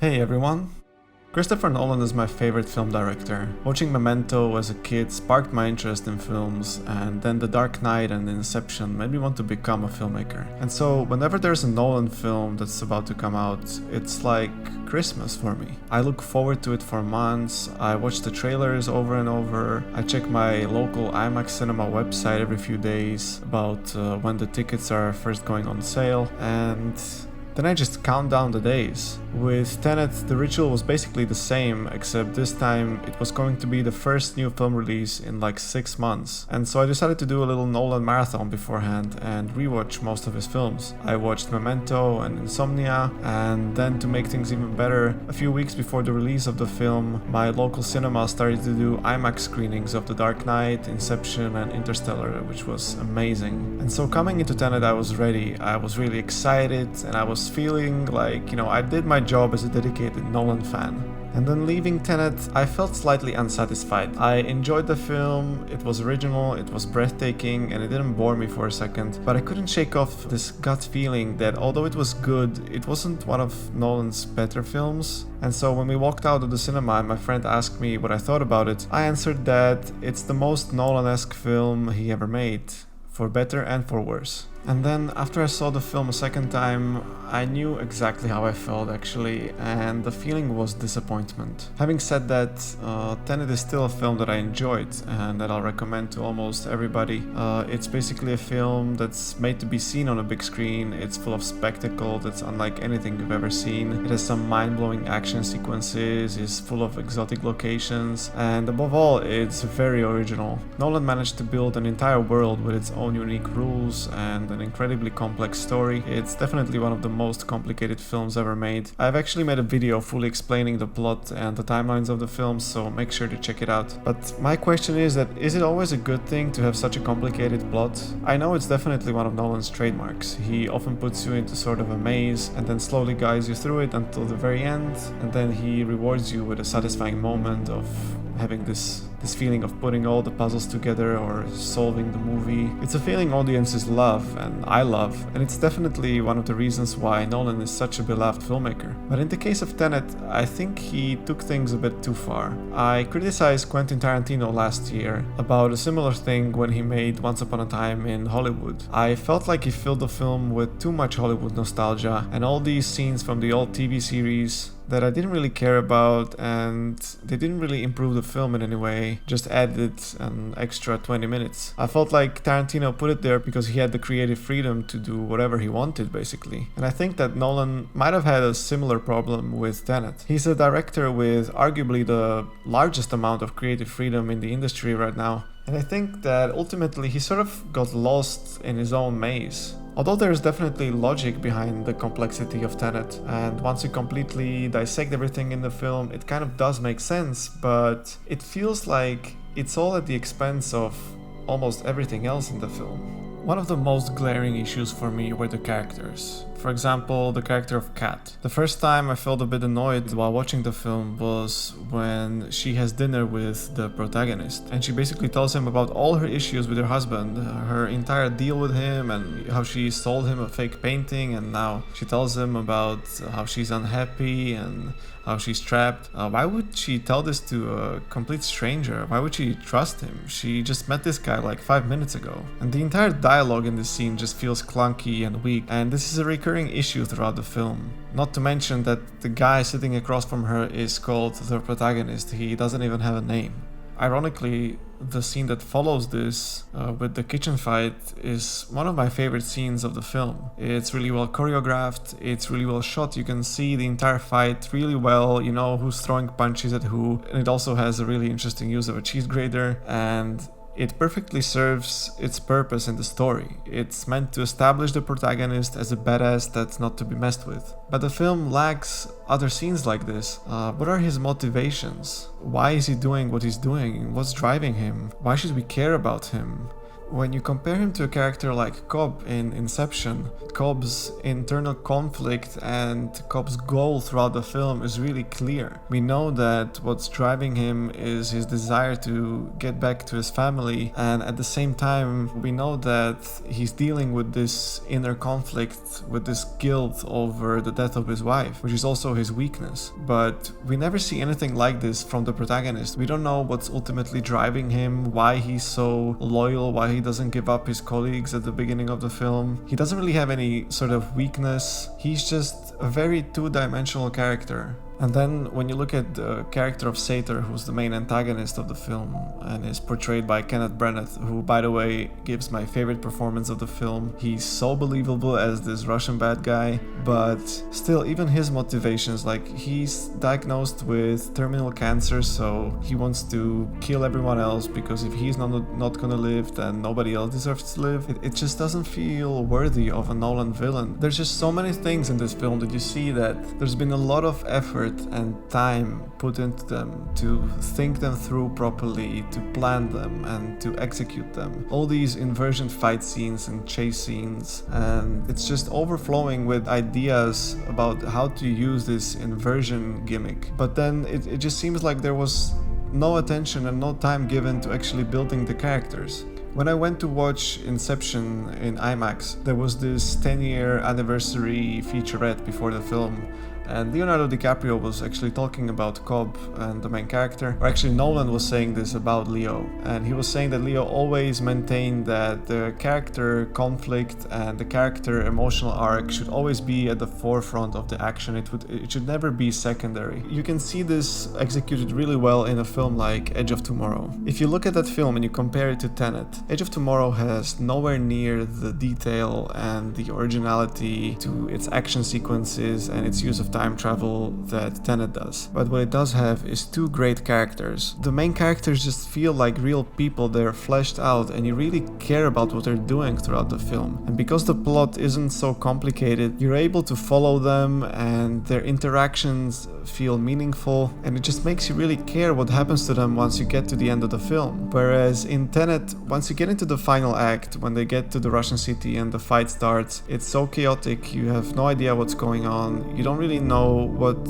Hey everyone! Christopher Nolan is my favorite film director. Watching Memento as a kid sparked my interest in films, and then The Dark Knight and Inception made me want to become a filmmaker. And so, whenever there's a Nolan film that's about to come out, it's like Christmas for me. I look forward to it for months, I watch the trailers over and over, I check my local IMAX cinema website every few days about when the tickets are first going on sale, and then I just count down the days. With Tenet, the ritual was basically the same, except this time it was going to be the first new film release in like 6 months. And so I decided to do a little Nolan marathon beforehand and rewatch most of his films. I watched Memento and Insomnia, and then to make things even better, a few weeks before the release of the film, my local cinema started to do IMAX screenings of The Dark Knight, Inception and Interstellar, which was amazing. And so coming into Tenet, I was ready. I was really excited, and I was feeling like, I did my job as a dedicated Nolan fan. And then leaving Tenet, I felt slightly unsatisfied. I enjoyed the film, it was original, it was breathtaking, and it didn't bore me for a second, but I couldn't shake off this gut feeling that although it was good, it wasn't one of Nolan's better films. And so when we walked out of the cinema and my friend asked me what I thought about it, I answered that it's the most Nolan-esque film he ever made, for better and for worse. And then after I saw the film a second time, I knew exactly how I felt actually, and the feeling was disappointment. Having said that, Tenet is still a film that I enjoyed and that I'll recommend to almost everybody. It's basically a film that's made to be seen on a big screen. It's full of spectacle that's unlike anything you've ever seen. It has some mind-blowing action sequences, is full of exotic locations, and above all, it's very original. Nolan managed to build an entire world with its own unique rules and an incredibly complex story. It's definitely one of the most complicated films ever made. I've actually made a video fully explaining the plot and the timelines of the film, so make sure to check it out. But my question is it always a good thing to have such a complicated plot? I know it's definitely one of Nolan's trademarks. He often puts you into sort of a maze and then slowly guides you through it until the very end, and then he rewards you with a satisfying moment of having this feeling of putting all the puzzles together or solving the movie. It's a feeling audiences love and I love, and it's definitely one of the reasons why Nolan is such a beloved filmmaker. But in the case of Tenet, I think he took things a bit too far. I criticized Quentin Tarantino last year about a similar thing when he made Once Upon a Time in Hollywood. I felt like he filled the film with too much Hollywood nostalgia and all these scenes from the old TV series that I didn't really care about, and they didn't really improve the film in any way, just added an extra 20 minutes. I felt like Tarantino put it there because he had the creative freedom to do whatever he wanted, basically. And I think that Nolan might have had a similar problem with Tenet. He's a director with arguably the largest amount of creative freedom in the industry right now. And I think that ultimately he sort of got lost in his own maze. Although there's definitely logic behind the complexity of Tenet, and once you completely dissect everything in the film, it kind of does make sense, but it feels like it's all at the expense of almost everything else in the film. One of the most glaring issues for me were the characters. For example, the character of Kat. The first time I felt a bit annoyed while watching the film was when she has dinner with the protagonist, and she basically tells him about all her issues with her husband, her entire deal with him, and how she sold him a fake painting, and now she tells him about how she's unhappy and how she's trapped. Why would she tell this to a complete stranger? Why would she trust him? She just met this guy like 5 minutes ago. And the entire dialogue in this scene just feels clunky and weak, and this is a recurring issue throughout the film. Not to mention that the guy sitting across from her is called the protagonist. He doesn't even have a name. Ironically, the scene that follows this with the kitchen fight is one of my favorite scenes of the film. It's really well choreographed, it's really well shot, you can see the entire fight really well, you know who's throwing punches at who, and it also has a really interesting use of a cheese grater, and it perfectly serves its purpose in the story. It's meant to establish the protagonist as a badass that's not to be messed with. But the film lacks other scenes like this. What are his motivations? Why is he doing what he's doing? What's driving him? Why should we care about him? When you compare him to a character like Cobb in Inception, Cobb's internal conflict and Cobb's goal throughout the film is really clear. We know that what's driving him is his desire to get back to his family, and at the same time we know that he's dealing with this inner conflict, with this guilt over the death of his wife, which is also his weakness. But we never see anything like this from the protagonist. We don't know what's ultimately driving him, why he's so loyal, why he doesn't give up his colleagues at the beginning of the film. He doesn't really have any sort of weakness. He's just a very two-dimensional character. And then when you look at the character of Sator, who's the main antagonist of the film and is portrayed by Kenneth Branagh, who, by the way, gives my favorite performance of the film. He's so believable as this Russian bad guy, but still, even his motivations, like he's diagnosed with terminal cancer, so he wants to kill everyone else because if he's not gonna live, then nobody else deserves to live. It just doesn't feel worthy of a Nolan villain. There's just so many things in this film that you see that there's been a lot of effort and time put into them to think them through properly, to plan them and to execute them. All these inversion fight scenes and chase scenes, and it's just overflowing with ideas about how to use this inversion gimmick. But then it just seems like there was no attention and no time given to actually building the characters. When I went to watch Inception in IMAX, there was this 10-year anniversary featurette before the film, and Leonardo DiCaprio was actually talking about Cobb and the main character, or actually Nolan was saying this about Leo, and he was saying that Leo always maintained that the character conflict and the character emotional arc should always be at the forefront of the action. It should never be secondary. You can see this executed really well in a film like Edge of Tomorrow. If you look at that film and you compare it to Tenet, Edge of Tomorrow has nowhere near the detail and the originality to its action sequences and its use of time travel that Tenet does. But what it does have is two great characters. The main characters just feel like real people. They're fleshed out and you really care about what they're doing throughout the film. And because the plot isn't so complicated, you're able to follow them and their interactions feel meaningful, and it just makes you really care what happens to them once you get to the end of the film. Whereas in Tenet, once you get into the final act, when they get to the Russian city and the fight starts, it's so chaotic, you have no idea what's going on, you don't really know what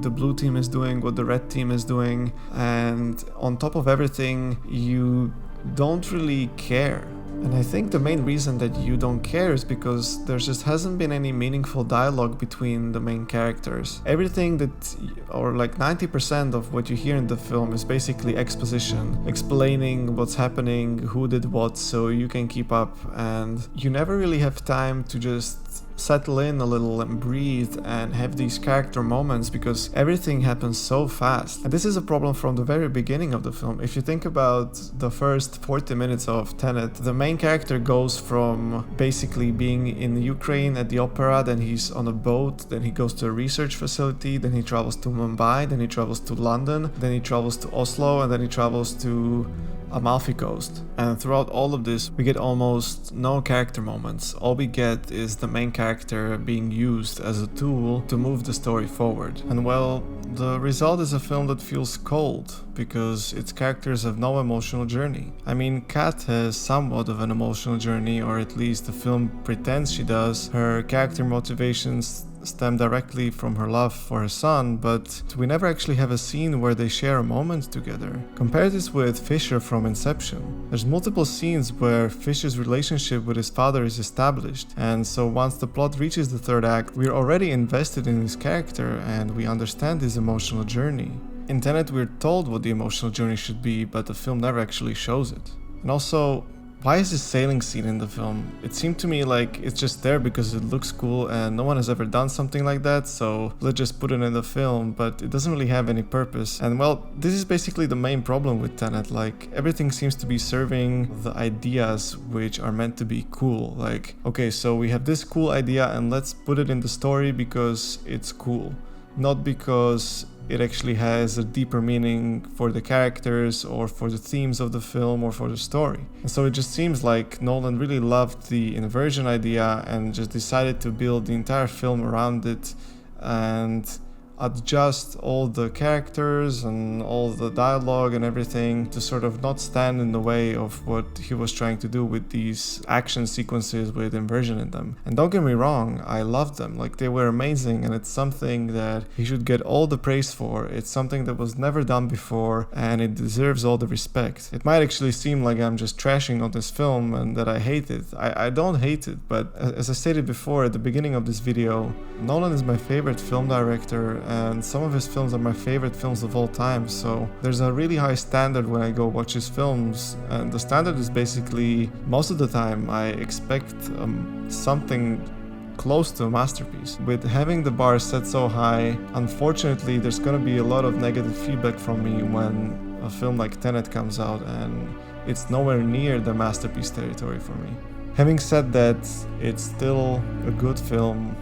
the blue team is doing, what the red team is doing, and on top of everything, you don't really care. And I think the main reason that you don't care is because there just hasn't been any meaningful dialogue between the main characters. Everything that, or like 90% of what you hear in the film is basically exposition, explaining what's happening, who did what, so you can keep up, and you never really have time to just settle in a little and breathe and have these character moments because everything happens so fast. And this is a problem from the very beginning of the film. If you think about the first 40 minutes of Tenet, the main character goes from basically being in Ukraine at the opera, then he's on a boat, then he goes to a research facility, then he travels to Mumbai, then he travels to London, then he travels to Oslo, and then he travels to Amalfi Coast. And throughout all of this, we get almost no character moments. All we get is the main character being used as a tool to move the story forward. And well, the result is a film that feels cold because its characters have no emotional journey. I mean, Kat has somewhat of an emotional journey, or at least the film pretends she does. Her character motivations stem directly from her love for her son, but we never actually have a scene where they share a moment together. Compare this with Fisher from Inception. There's multiple scenes where Fisher's relationship with his father is established, and so once the plot reaches the third act, we're already invested in his character and we understand his emotional journey. In Tenet, we're told what the emotional journey should be, but the film never actually shows it. And also, why is this sailing scene in the film? It seemed to me like it's just there because it looks cool and no one has ever done something like that, so let's just put it in the film, but it doesn't really have any purpose. And well, this is basically the main problem with Tenet. Like, everything seems to be serving the ideas which are meant to be cool. Like, okay, so we have this cool idea and let's put it in the story because it's cool, not because it actually has a deeper meaning for the characters or for the themes of the film or for the story. And so it just seems like Nolan really loved the inversion idea and just decided to build the entire film around it, and adjust all the characters and all the dialogue and everything to sort of not stand in the way of what he was trying to do with these action sequences with inversion in them. And don't get me wrong, I loved them. Like, they were amazing, and it's something that he should get all the praise for. It's something that was never done before, and it deserves all the respect. It might actually seem like I'm just trashing on this film and that I hate it. I don't hate it, but as I stated before at the beginning of this video, Nolan is my favorite film director, and some of his films are my favorite films of all time, so there's a really high standard when I go watch his films, and the standard is basically, most of the time, I expect something close to a masterpiece. With having the bar set so high, unfortunately there's gonna be a lot of negative feedback from me when a film like Tenet comes out, and it's nowhere near the masterpiece territory for me. Having said that, it's still a good film,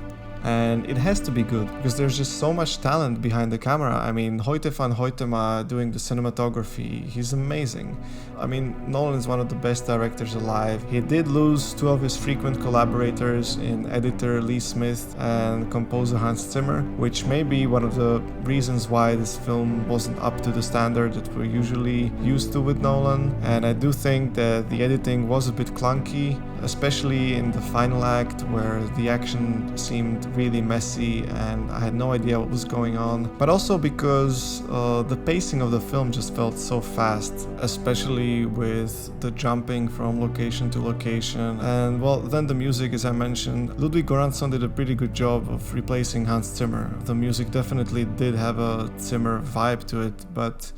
and it has to be good because there's just so much talent behind the camera. I mean, Hoyte van Hoytema doing the cinematography, he's amazing. I mean, Nolan is one of the best directors alive. He did lose two of his frequent collaborators in editor Lee Smith and composer Hans Zimmer, which may be one of the reasons why this film wasn't up to the standard that we're usually used to with Nolan. And I do think that the editing was a bit clunky, especially in the final act where the action seemed really messy and I had no idea what was going on, but also because the pacing of the film just felt so fast, especially with the jumping from location to location. And well, then the music, as I mentioned, Ludwig Göransson did a pretty good job of replacing Hans Zimmer. The music definitely did have a Zimmer vibe to it, but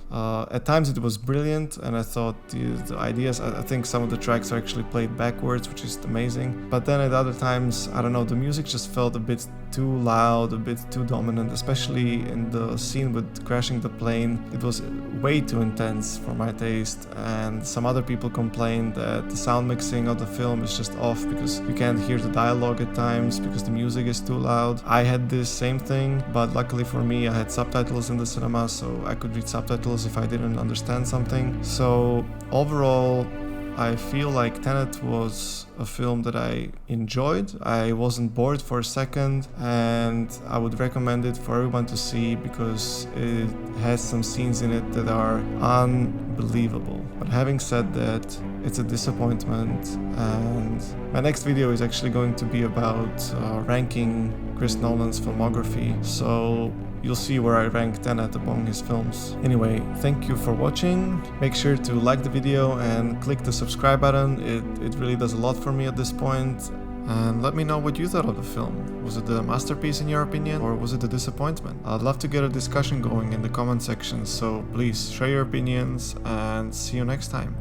at times it was brilliant, and I thought the ideas, I think some of the tracks are actually played backwards, which is amazing. But then at other times, I don't know, the music just felt a bit too loud, a bit too dominant, especially in the scene with crashing the plane. It was way too intense for my taste, and some other people complained that the sound mixing of the film is just off because you can't hear the dialogue at times because the music is too loud. I had this same thing, but luckily for me I had subtitles in the cinema, so I could read subtitles if I didn't understand something. So overall, I feel like Tenet was a film that I enjoyed. I wasn't bored for a second, and I would recommend it for everyone to see because it has some scenes in it that are unbelievable. But having said that, it's a disappointment, and my next video is actually going to be about ranking Chris Nolan's filmography, so you'll see where I rank Tenet among his films. Anyway, thank you for watching. Make sure to like the video and click the subscribe button. It really does a lot for me at this point. And let me know what you thought of the film. Was it a masterpiece in your opinion, or was it a disappointment? I'd love to get a discussion going in the comment section, so please share your opinions and see you next time.